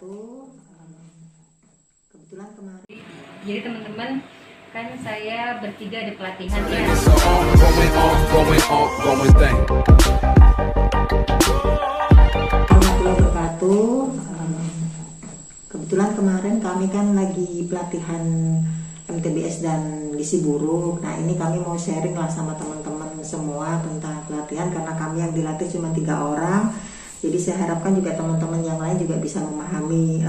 wabarakatuh. Kebetulan kemarin. Jadi teman-teman, kan saya bertiga ada pelatihan ya. Warahmatullahi wabarakatuh. Kebetulan kemarin kami kan lagi pelatihan MTBS dan gizi buruk. Nah ini kami mau sharing lah sama teman-teman semua tentang pelatihan, karena kami yang dilatih cuma 3 orang. Jadi saya harapkan juga teman-teman yang lain juga bisa memahami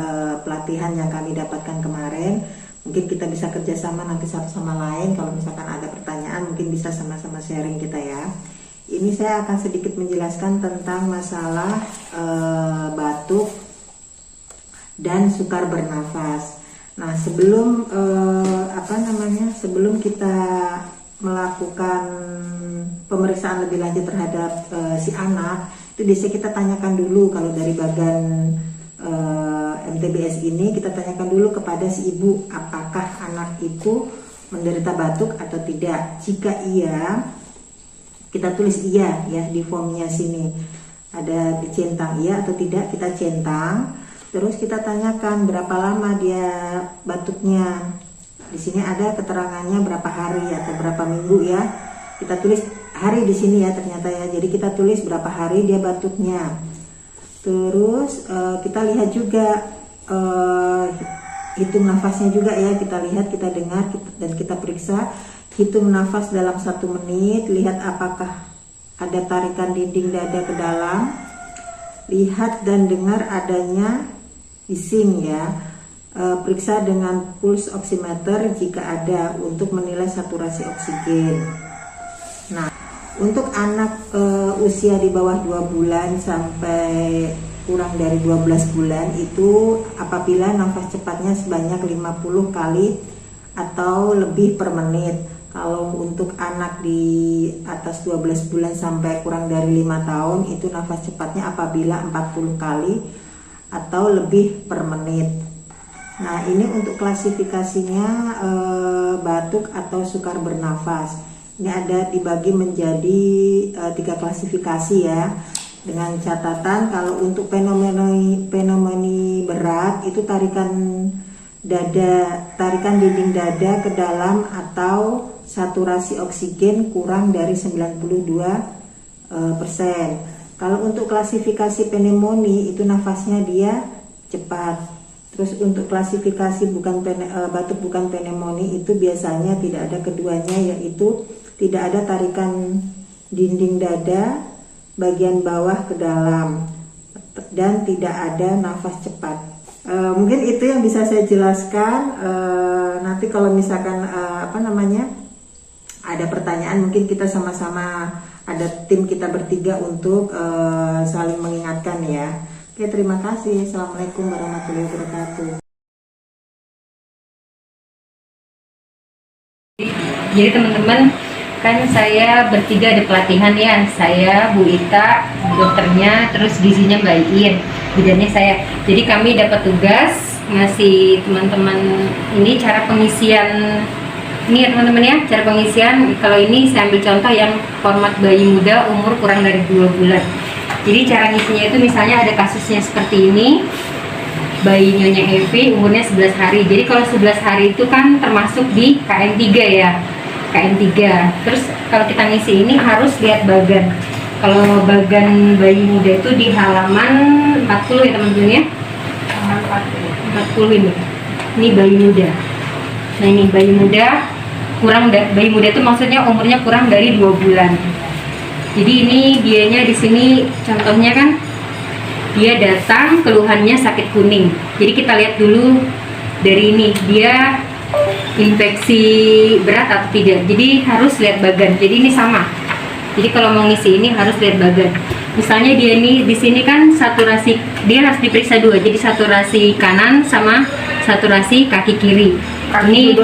pelatihan yang kami dapatkan kemarin. Mungkin kita bisa kerjasama nanti satu sama lain. Kalau misalkan ada pertanyaan mungkin bisa sama-sama sharing kita ya. Ini saya akan sedikit menjelaskan tentang masalah batuk dan sukar bernafas. Nah sebelum sebelum kita melakukan pemeriksaan lebih lanjut terhadap si anak, itu biasanya kita tanyakan dulu. Kalau dari bagian MTBS ini kita tanyakan dulu kepada si ibu, apakah anak itu menderita batuk atau tidak. Jika iya, kita tulis iya ya di formnya sini, ada dicentang iya atau tidak, kita centang. Terus kita tanyakan berapa lama dia batuknya. Di sini ada keterangannya berapa hari atau berapa minggu ya. Kita tulis hari di sini ya ternyata ya. Jadi kita tulis berapa hari dia batuknya. Terus kita lihat juga hitung nafasnya juga ya. Kita lihat, kita dengar, dan kita periksa. Hitung nafas dalam 1 menit. Lihat apakah ada tarikan dinding dada ke dalam. Lihat dan dengar adanya hissing ya. Periksa dengan pulse oximeter jika ada, untuk menilai saturasi oksigen. Nah, untuk anak usia di bawah 2 bulan sampai kurang dari 12 bulan itu apabila nafas cepatnya sebanyak 50 kali atau lebih per menit. Kalau untuk anak di atas 12 bulan sampai kurang dari 5 tahun itu nafas cepatnya apabila 40 kali atau lebih per menit. Nah ini untuk klasifikasinya batuk atau sukar bernafas. Ini ada dibagi menjadi 3 klasifikasi ya. Dengan catatan kalau untuk pneumonia berat itu tarikan dinding dada ke dalam atau saturasi oksigen kurang dari 92%. Kalau untuk klasifikasi pneumonia itu nafasnya dia cepat. Terus untuk klasifikasi batuk bukan pneumonia itu biasanya tidak ada keduanya, yaitu tidak ada tarikan dinding dada bagian bawah ke dalam dan tidak ada nafas cepat. Mungkin itu yang bisa saya jelaskan. Nanti kalau misalkan ada pertanyaan, mungkin kita sama-sama, ada tim kita bertiga untuk saling mengingatkan ya. Oke, terima kasih. Assalamualaikum warahmatullahi wabarakatuh. Jadi teman-teman, kan saya bertiga ada pelatihan ya. Saya Bu Ita, dokternya, terus gizinya Mbak Iin, bidannya saya. Jadi kami dapat tugas ngasih teman-teman ini cara pengisian. Ini ya teman-teman ya, cara pengisian. Kalau ini saya ambil contoh yang format bayi muda umur kurang dari 2 bulan. Jadi cara ngisinya itu misalnya ada kasusnya seperti ini. Bayi Nyonya Evi umurnya 11 hari. Jadi kalau 11 hari itu kan termasuk di KN3 ya. KN3. Terus kalau kita ngisi ini harus lihat bagan. Kalau bagan bayi muda itu di halaman 40 ya teman-teman ya. Halaman 40 ini. Ini bayi muda. Nah ini bayi muda bayi muda itu maksudnya umurnya kurang dari 2 bulan. Jadi ini dianya di sini contohnya kan dia datang keluhannya sakit kuning. Jadi kita lihat dulu dari ini dia infeksi berat atau tidak. Jadi harus lihat bagan. Jadi ini sama. Jadi kalau mau ngisi ini harus lihat bagan. Misalnya dia ini di sini kan saturasi dia harus diperiksa 2. Jadi saturasi kanan sama saturasi kaki kiri. Ini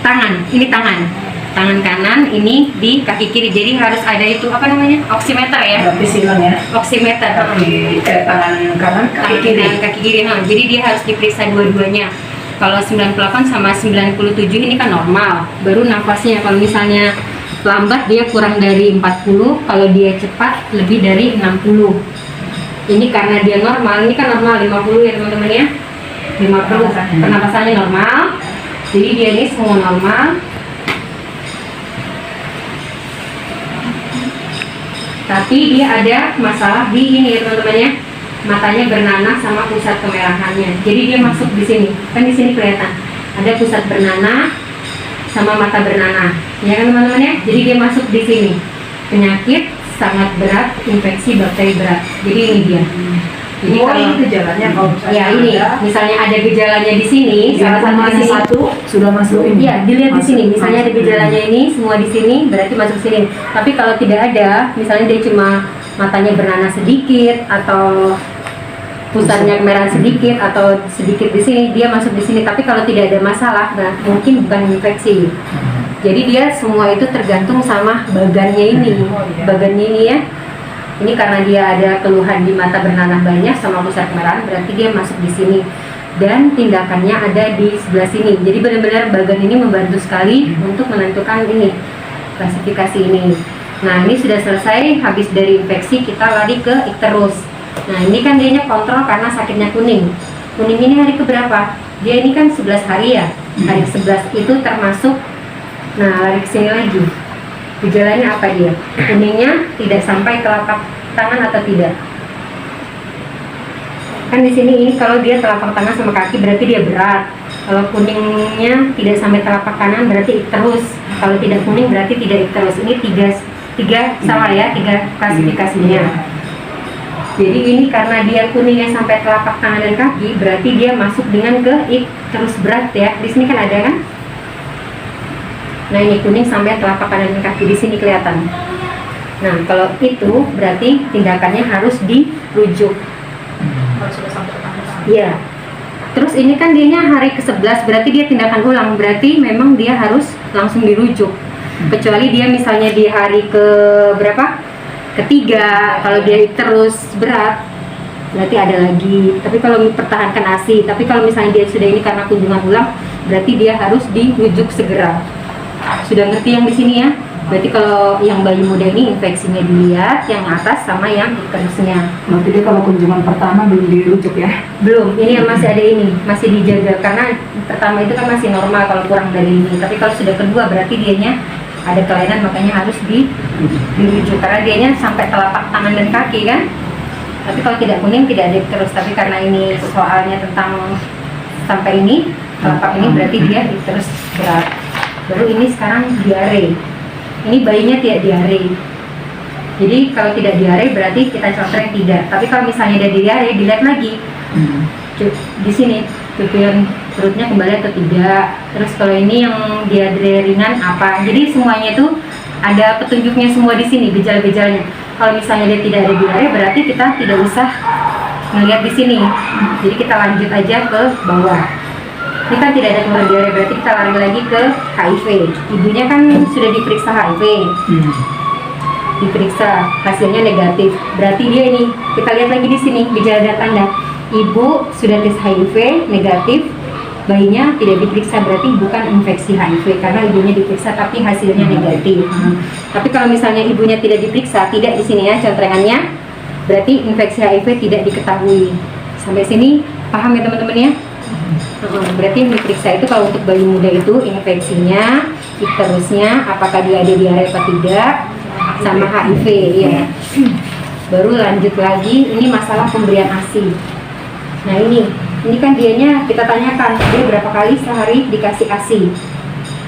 tangan. Ini tangan. Tangan kanan ini di kaki kiri, jadi harus ada itu oximeter ya. Oximeter di tangan kanan kaki kiri. Jadi dia harus diperiksa dua-duanya. Kalau 98 sama 97 ini kan normal, baru nafasnya. Kalau misalnya lambat dia kurang dari 40, kalau dia cepat lebih dari 60. Ini karena dia normal, ini kan normal 50 ya teman-teman ya. 50 pernapasannya normal. Jadi dia ini semua normal. Tapi dia ada masalah di ini ya teman-teman ya. Matanya bernanah sama pusat kemerahannya. Jadi dia masuk di sini. Kan di sini kelihatan. Ada pusat bernanah sama mata bernanah. Ya kan teman-teman ya? Jadi dia masuk di sini. Penyakit sangat berat, infeksi bakteri berat. Jadi ini dia. Jadi Oh, kalau ini gejalanya kalau misalnya ya ini, ada, misalnya ada gejalanya di sini, yang salah satu di sini. satu sudah masuk ini. Iya, dilihat di Masuk. sini. Misalnya ada gejalanya ini, semua di sini, berarti masuk sini. Tapi kalau tidak ada, misalnya dia cuma matanya bernanah sedikit atau pusatnya kemerahan sedikit atau sedikit di sini, dia masuk di sini. Tapi kalau tidak ada masalah, nah, mungkin bukan infeksi. Jadi dia semua itu tergantung sama bagannya ini, bagannya ini ya. Ini karena dia ada keluhan di mata bernanah banyak sama pusat kemerahan, berarti dia masuk di sini. Dan tindakannya ada di sebelah sini. Jadi benar-benar bagan ini membantu sekali untuk menentukan ini klasifikasi ini. Nah ini sudah selesai, habis dari infeksi kita lari ke ikterus. Nah ini kan dianya kontrol karena sakitnya kuning. Kuning ini hari keberapa? Dia ini kan 11 hari ya. Hari 11 itu termasuk. Nah lari ke sini lagi. Gejalanya apa dia? Kuningnya tidak sampai telapak tangan atau tidak? Kan di sini ini kalau dia telapak tangan sama kaki berarti dia berat. Kalau kuningnya tidak sampai telapak kanan berarti ikterus. Kalau tidak kuning berarti tidak ikterus. Ini tiga salah ya, 3 klasifikasinya. Jadi ini karena dia kuningnya sampai telapak tangan dan kaki, berarti dia masuk dengan ke ikterus berat ya. Di sini kan ada kan? Nah ini kuning sampai telapak kanan dan kaki, di sini kelihatan. Nah kalau itu berarti tindakannya harus dirujuk. Iya. Terus ini kan dianya hari ke-11, berarti dia tindakan ulang, berarti memang dia harus langsung dirujuk. Kecuali dia misalnya di hari ke berapa? Ketiga, kalau dia terus berat, berarti ada lagi. Tapi kalau mempertahankan ASI, tapi kalau misalnya dia sudah ini karena kunjungan ulang, berarti dia harus dirujuk segera. Sudah ngerti yang di sini ya? Berarti kalau yang bayi muda ini infeksinya dilihat, yang atas sama yang ikterusnya. Berarti dia kalau kunjungan pertama belum dirujuk ya? Belum, ini yang masih ada ini, masih dijaga. Karena pertama itu kan masih normal kalau kurang dari ini. Tapi kalau sudah kedua berarti dianya ada kelainan, makanya harus dirujuk. Karena dianya sampai telapak tangan dan kaki kan. Tapi kalau tidak kuning tidak ada terus. Tapi karena ini soalnya tentang sampai ini, telapak ini berarti dia terus berat. Baru ini sekarang diare. Ini bayinya tidak diare. Jadi kalau tidak diare berarti kita contohnya tidak. Tapi kalau misalnya ada diare, dilihat lagi. Di sini tujuan perutnya kembali atau tidak. Terus kalau ini yang diare ringan apa? Jadi semuanya itu ada petunjuknya semua di sini, gejala-gejalanya. Kalau misalnya dia tidak ada diare, berarti kita tidak usah melihat di sini. Jadi kita lanjut aja ke bawah. Ini kan tidak ada keluar diare, berarti kita lari lagi ke HIV. Ibunya kan sudah diperiksa HIV. Diperiksa, hasilnya negatif. Berarti dia ini, kita lihat lagi di sini gejala dan tanda. Ibu sudah tes HIV negatif, bayinya tidak diperiksa, berarti bukan infeksi HIV karena ibunya diperiksa tapi hasilnya negatif. Tapi kalau misalnya ibunya tidak diperiksa, tidak di sini ya contrengannya, berarti infeksi HIV tidak diketahui. Sampai sini paham ya teman-teman ya? Berarti yang diperiksa itu kalau untuk bayi muda itu infeksinya, ikterusnya, apakah dia ada diare atau tidak, sama HIV ya. Baru lanjut lagi, ini masalah pemberian ASI. Nah ini kan dianya kita tanyakan dia berapa kali sehari dikasih ASI.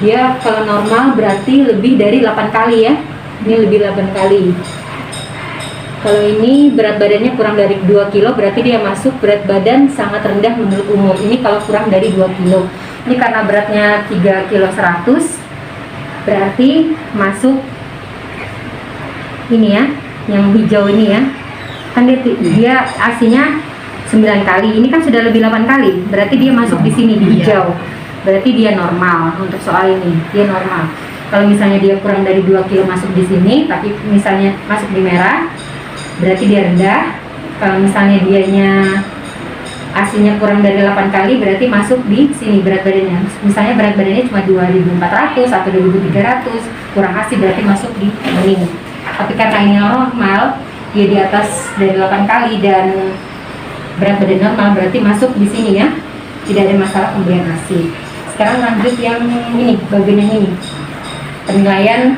Dia kalau normal berarti lebih dari 8 kali ya. Ini lebih 8 kali. Kalau ini berat badannya kurang dari 2 kilo berarti dia masuk berat badan sangat rendah menurut umum. Ini kalau kurang dari 2 kilo. Ini karena beratnya 3 kilo 100 berarti masuk ini ya, yang hijau ini ya. Kan dia ASI-nya 9 kali, ini kan sudah lebih 8 kali, berarti dia masuk di sini di hijau, berarti dia normal untuk soal ini, dia normal. Kalau misalnya dia kurang dari 2 kilo masuk di sini, tapi misalnya masuk di merah, berarti dia rendah. Kalau misalnya dianya ASI-nya kurang dari 8 kali, berarti masuk di sini berat badannya. Misalnya berat badannya cuma 2.400 atau 2.300, kurang ASI berarti masuk di kuning. Tapi karena ini normal, dia di atas dari 8 kali dan berat badan normal, berarti masuk di sini ya, tidak ada masalah pemberian ASI. Sekarang lanjut yang ini, bagian yang ini, penilaian.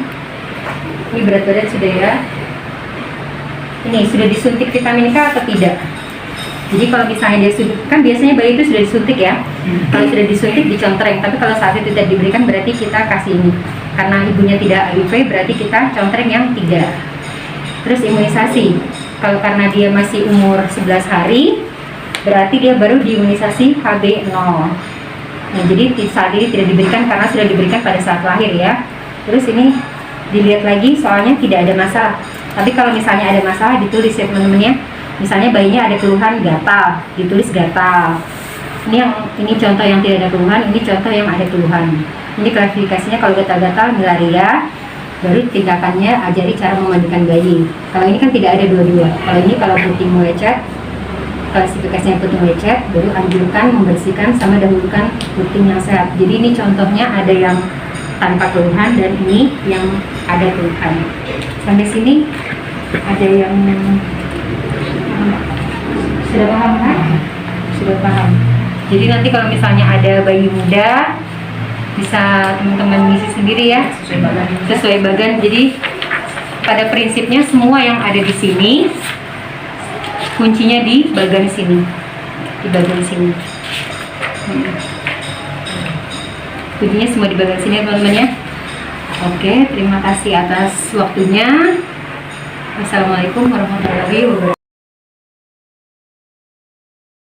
Ini berat badan sudah ya. Ini sudah disuntik vitamin K atau tidak? Jadi kalau misalnya dia kan biasanya bayi itu sudah disuntik ya. Kalau sudah disuntik dicontreng, tapi kalau saat itu tidak diberikan berarti kita kasih ini. Karena ibunya tidak HIV berarti kita contreng yang 3. Terus imunisasi. Kalau karena dia masih umur 11 hari, berarti dia baru diimunisasi HB0. Nah, jadi saat ini tidak diberikan karena sudah diberikan pada saat lahir ya. Terus ini dilihat lagi soalnya tidak ada masalah. Tapi kalau misalnya ada masalah ditulis ya teman-teman ya. Misalnya bayinya ada keluhan gatal, ditulis gatal. Ini contoh yang tidak ada keluhan, ini contoh yang ada keluhan. Ini klasifikasinya kalau gatal-gatal malaria, baru tindakannya ajari cara memandikan bayi. Kalau ini kan tidak ada dua-dua. Kalau ini kalau puting melecet, klasifikasinya puting melecet, baru anjurkan membersihkan sama dahulukan puting yang sehat. Jadi ini contohnya ada yang tanpa keluhan dan ini yang ada keluhan. Sampai sini ada yang sudah paham kan? Sudah paham. Jadi nanti kalau misalnya ada bayi muda, bisa teman-teman ngisi sendiri ya, sesuai bagan. Jadi pada prinsipnya semua yang ada di sini kuncinya di bagian sini, di bagian sini. Kuncinya semua di bagian sini teman-teman ya. Oke, terima kasih atas waktunya. Wassalamualaikum warahmatullahi wabarakatuh.